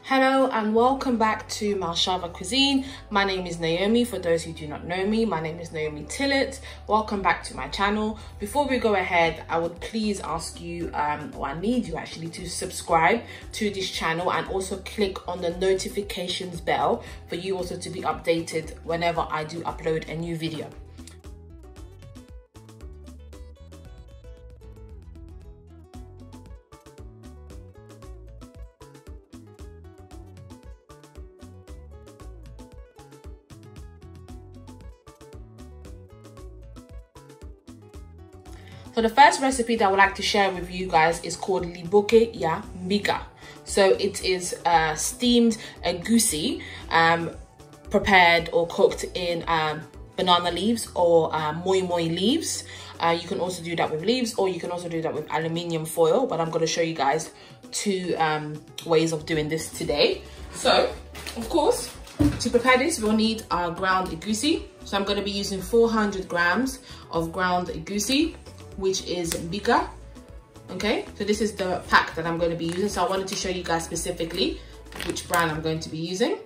Hello and welcome back to Malshava Cuisine. My name is Naomi. For those who do not know me, my name is Naomi Tillett. Welcome back to my channel. Before we go ahead, I would please ask you, or I need you actually, to subscribe to this channel and also click on the notifications bell for you also to be updated whenever I do upload a new video. So the first recipe that I would like to share with you guys is called Liboke Ya Mbika. So it is steamed egusi, prepared or cooked in banana leaves or moi moi leaves. You can also do that with leaves, or you can also do that with aluminium foil, but I'm going to show you guys two ways of doing this today. So of course, to prepare this, we'll need our ground egusi. So I'm going to be using 400 grams of ground egusi, which is Mbika. Okay, so this is the pack that I'm going to be using. So I wanted to show you guys specifically which brand I'm going to be using.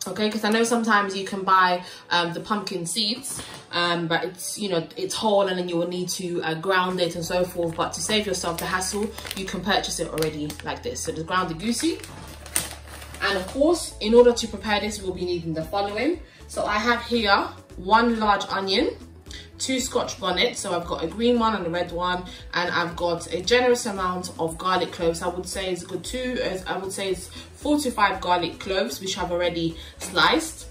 Okay, because I know sometimes you can buy the pumpkin seeds, but it's, you know, it's whole and then you will need to ground it and so forth. But to save yourself the hassle, you can purchase it already like this. So the ground egusi. And of course, in order to prepare this, we'll be needing the following. So I have here 1 large onion, 2 Scotch Bonnets, so I've got a green one and a red one, and I've got a generous amount of garlic cloves. I would say it's a good I would say it's 4 to 5 garlic cloves, which I've already sliced.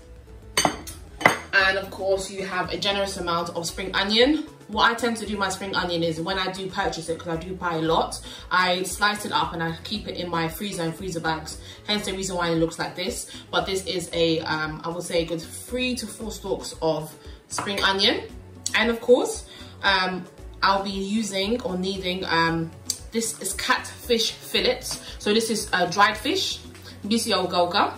And of course, you have a generous amount of spring onion. What I tend to do my spring onion is when I do purchase it, because I do buy a lot, I slice it up and I keep it in my freezer and freezer bags. Hence the reason why it looks like this. But this is a, I would say a good 3 to 4 stalks of spring onion. And of course, I'll be using or needing, this is catfish fillets. So this is dried fish, Ogoga.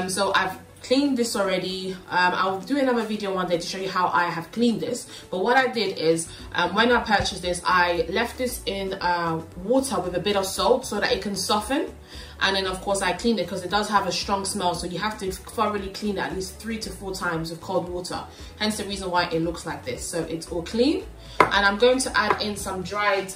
So I've cleaned this already. I'll do another video one day to show you how I have cleaned this. But what I did is, when I purchased this, I left this in water with a bit of salt so that it can soften. And then of course I cleaned it because it does have a strong smell, so you have to thoroughly clean it at least 3 to 4 times with cold water. Hence the reason why it looks like this. So it's all clean. And I'm going to add in some dried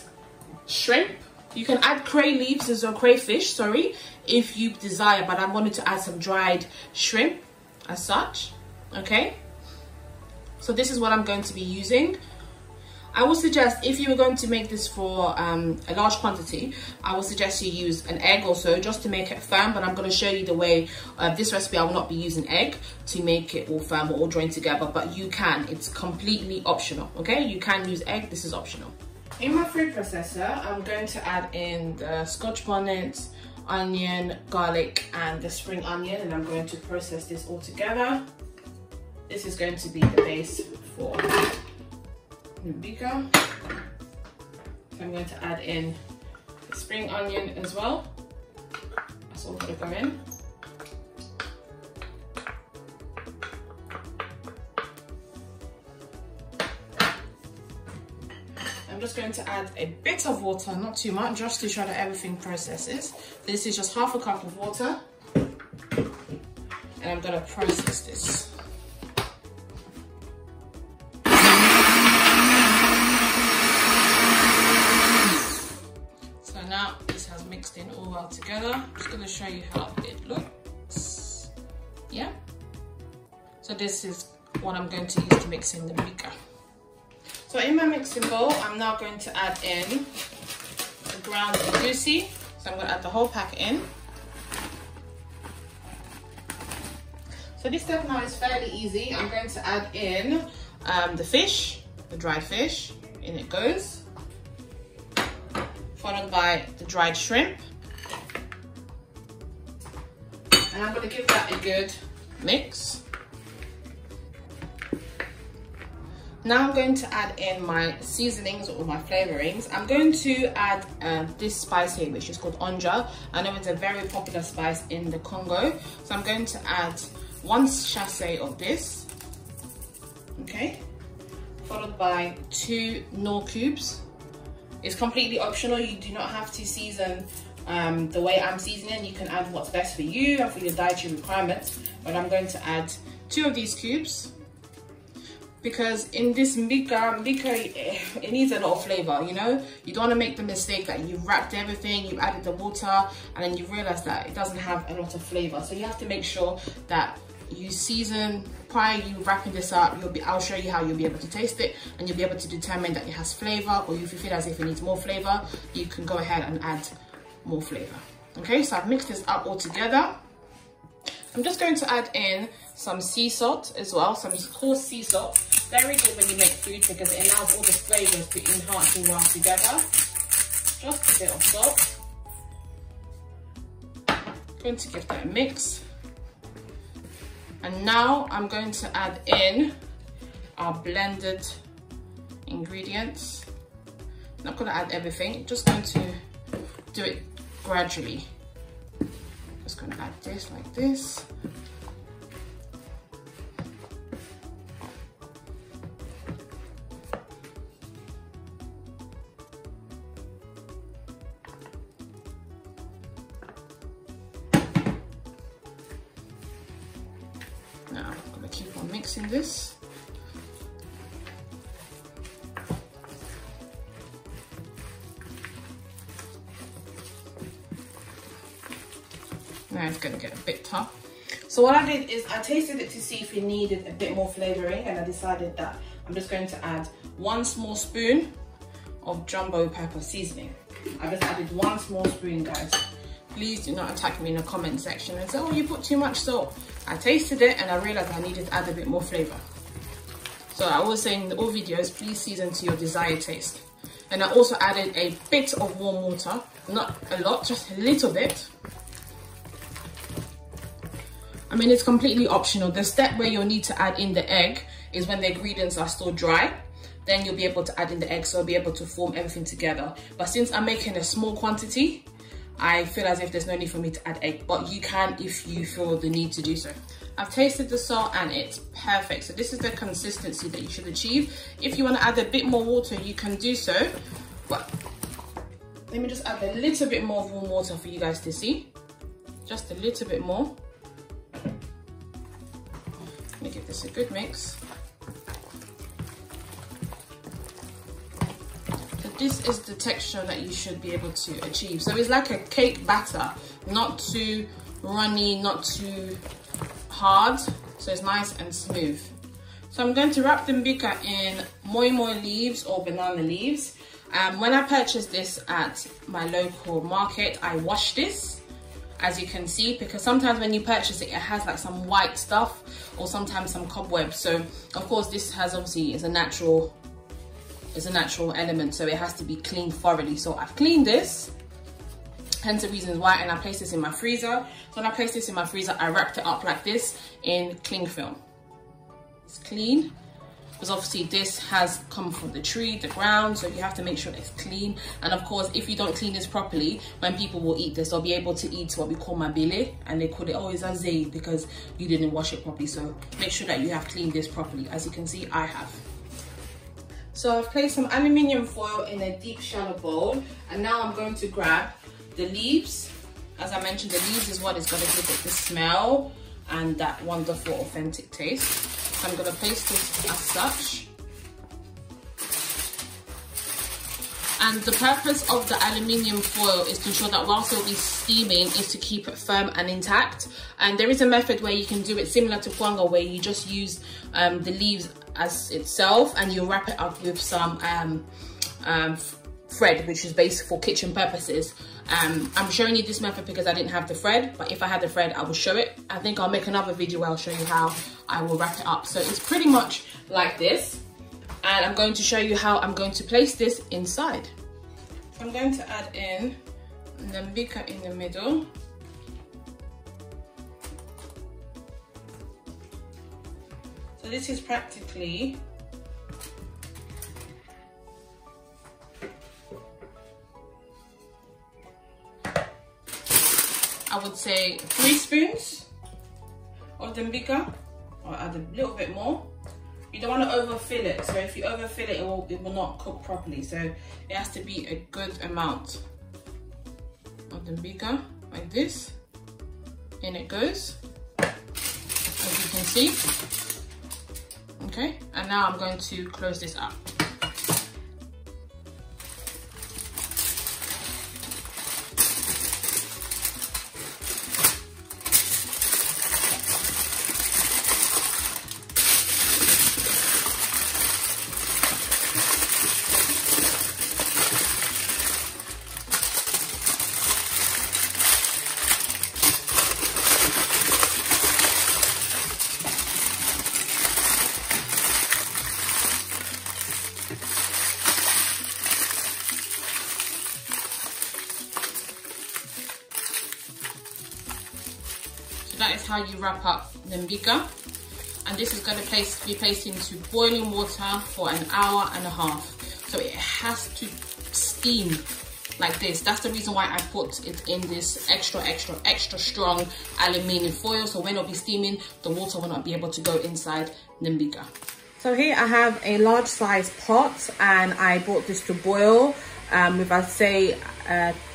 shrimp. You can add cray leaves or crayfish, sorry, if you desire, but I wanted to add some dried shrimp as such. Okay, so this is what I'm going to be using. I would suggest, if you were going to make this for a large quantity, I would suggest you use an egg or so, just to make it firm. But I'm going to show you the way this recipe, I will not be using egg to make it all firm or all joined together, but you can. It's completely optional, okay? You can use egg, this is optional. In my food processor, I'm going to add in the Scotch Bonnet, onion, garlic, and the spring onion, and I'm going to process this all together. This is going to be the base for Mbika. So I'm going to add in the spring onion as well. That's all going to go in. I'm just going to add a bit of water, not too much, just to show that everything processes. This is just half a cup of water, and I'm going to process this. Now this has mixed in all well together. I'm just going to show you how it looks. Yeah, so this is what I'm going to use to mix in the Mbika. So in my mixing bowl, I'm now going to add in the ground egusi. So I'm going to add the whole pack in. So this step now is fairly easy. I'm going to add in the fish, the dried fish. In it goes, followed by the dried shrimp. And I'm going to give that a good mix. Now I'm going to add in my seasonings or my flavorings. I'm going to add this spice here, which is called ONGA. I know it's a very popular spice in the Congo. So I'm going to add 1 sachet of this. Okay. Followed by 2 Knorr Cubes. It's completely optional. You do not have to season the way I'm seasoning. You can add what's best for you and for your dietary requirements. But I'm going to add 2 of these cubes, because in this mbika, it needs a lot of flavor, you know? You don't want to make the mistake that you've wrapped everything, you've added the water, and then you realize that it doesn't have a lot of flavor. So you have to make sure that you season prior you wrapping this up. I'll show you how you'll be able to taste it, and you'll be able to determine that it has flavor, or if you feel as if it needs more flavor, you can go ahead and add more flavor. Okay, so I've mixed this up all together. I'm just going to add in some sea salt as well, some coarse sea salt. Very good when you make food because it allows all the flavors to enhance and well together. Just a bit of salt. Going to give that a mix. And now I'm going to add in our blended ingredients. I'm not going to add everything, just going to do it gradually. Just going to add this like this. Now I'm going to keep on mixing this. Now it's going to get a bit tough. So what I did is I tasted it to see if it needed a bit more flavoring, and I decided that I'm just going to add 1 small spoon of jumbo pepper seasoning. I just added 1 small spoon, guys. Please do not attack me in the comment section and say, oh, you put too much salt. I tasted it and I realized I needed to add a bit more flavor. So I always say in all videos, please season to your desired taste. And I also added a bit of warm water, not a lot, just a little bit. I mean, it's completely optional. The step where you'll need to add in the egg is when the ingredients are still dry. Then you'll be able to add in the egg, so I'll be able to form everything together. But since I'm making a small quantity, I feel as if there's no need for me to add egg, but you can if you feel the need to do so. I've tasted the salt and it's perfect. So this is the consistency that you should achieve. If you want to add a bit more water, you can do so. But let me just add a little bit more warm water for you guys to see. Just a little bit more. Let me give this a good mix. This is the texture that you should be able to achieve. So it's like a cake batter, not too runny, not too hard. So it's nice and smooth. So I'm going to wrap the mbika in Moi Moi leaves or banana leaves. When I purchased this at my local market, I washed this, as you can see, because sometimes when you purchase it, it has like some white stuff or sometimes some cobwebs. So of course this has obviously is a natural element, so it has to be cleaned thoroughly. So I've cleaned this, hence the reasons why, and I placed this in my freezer. So when I placed this in my freezer, I wrapped it up like this in cling film. It's clean, because obviously this has come from the tree, the ground, so you have to make sure it's clean. And of course, if you don't clean this properly, when people will eat this, they'll be able to eat what we call mabele, and they call it, oh, it's a zaid, because you didn't wash it properly. So make sure that you have cleaned this properly. As you can see, I have. So I've placed some aluminium foil in a deep shallow bowl, and now I'm going to grab the leaves. As I mentioned, the leaves is what is going to give it the smell and that wonderful authentic taste. So I'm going to place this as such. And the purpose of the aluminium foil is to ensure that whilst it'll be steaming, is to keep it firm and intact. And there is a method where you can do it similar to ONGA, where you just use the leaves as itself and you wrap it up with some thread, which is basic for kitchen purposes. I'm showing you this method because I didn't have the thread, but if I had the thread, I will show it. I think I'll make another video where I'll show you how I will wrap it up. So it's pretty much like this. And I'm going to show you how I'm going to place this inside. I'm going to add in the mbika in the middle. So this is practically I would say 3 spoons of the mbika, or add a little bit more. You don't want to overfill it, so if you overfill it, it will not cook properly. So it has to be a good amount of the Mbika like this. In it goes, as you can see. Okay, and now I'm going to close this up. That is how you wrap up the Mbika, and this is going to be placed into boiling water for an hour and a half. So it has to steam like this. That's the reason why I put it in this extra strong aluminium foil. So when it'll be steaming, the water will not be able to go inside the Mbika. So here I have a large size pot, and I brought this to boil with, I'd say,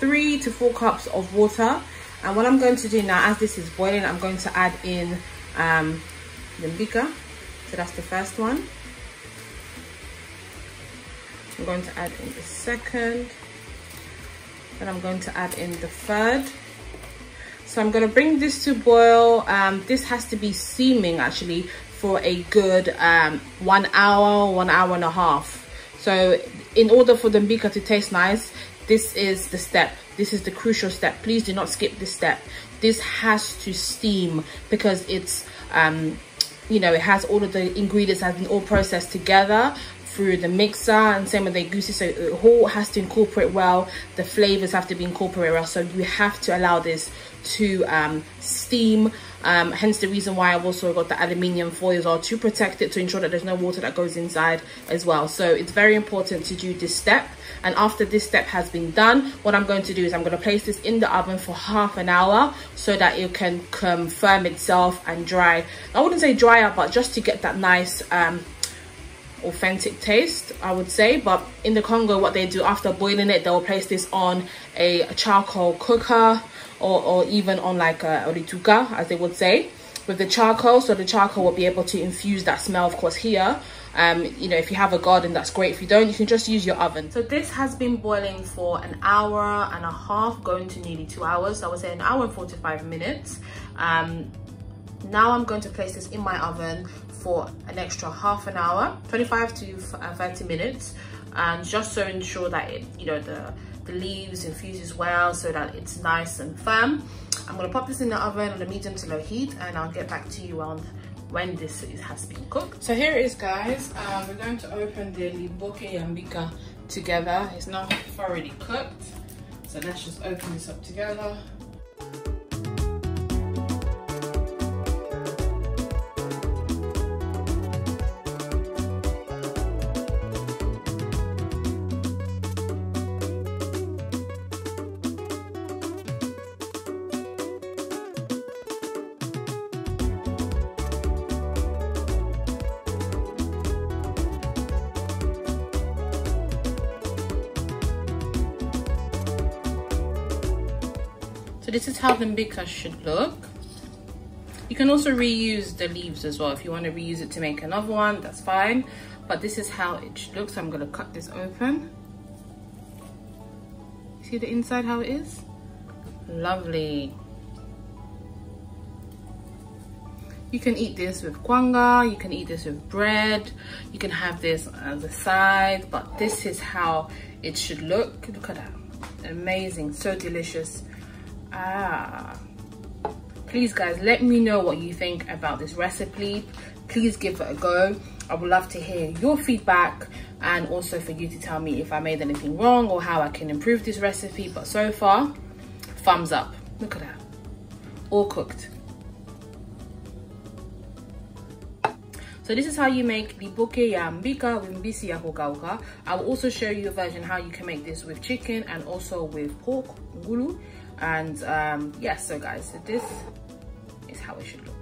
3 to 4 cups of water. And what I'm going to do now, as this is boiling, I'm going to add in the Mbika. So that's the first one. I'm going to add in the second. Then I'm going to add in the third. So I'm going to bring this to boil. This has to be steaming actually for a good 1 hour, 1 hour and a half. So in order for the Mbika to taste nice, this is the step. This is the crucial step. Please do not skip this step. This has to steam because it's, you know, it has all of the ingredients have been all processed together through the mixer, and same with the Egusi. So it all has to incorporate well. The flavors have to be incorporated well. So you have to allow this to steam. Hence the reason why I've also got the aluminium foil as well, to protect it, to ensure that there's no water that goes inside as well. So it's very important to do this step. And after this step has been done, what I'm going to do is I'm going to place this in the oven for half an hour so that it can firm itself and dry. I wouldn't say dry out, but just to get that nice authentic taste, I would say. But in the Congo, what they do after boiling it, they'll place this on a charcoal cooker, or even on like a orituka, as they would say, with the charcoal. So the charcoal will be able to infuse that smell. Of course, here, you know, if you have a garden, that's great. If you don't, you can just use your oven. So this has been boiling for an hour and a half, going to nearly 2 hours. So I would say an hour and 45 minutes. Now I'm going to place this in my oven for an extra half an hour, 25 to 30 minutes, and just so ensure that it, you know, the leaves infuses well, so that it's nice and firm. I'm going to pop this in the oven on a medium to low heat, and I'll get back to you on when this has been cooked. So here it is, guys. We're going to open the Liboke Ya Mbika together. It's now thoroughly cooked, so let's just open this up together. So this is how the Mbika should look. You can also reuse the leaves as well. If you want to reuse it to make another one, that's fine. But this is how it should look. So I'm going to cut this open. See the inside, how it is? Lovely. You can eat this with kwanga, you can eat this with bread, you can have this as a side, but this is how it should look. Look at that. Amazing, so delicious. Please guys, let me know what you think about this recipe. Please give it a go. I would love to hear your feedback, and also for you to tell me if I made anything wrong or how I can improve this recipe. But so far, thumbs up. Look at that, all cooked. So this is how you make Liboke Ya Mbika with mbisi ya hogauka. I will also show you a version how you can make this with chicken and also with pork, ngulu. And yes, so guys, so this is how it should look.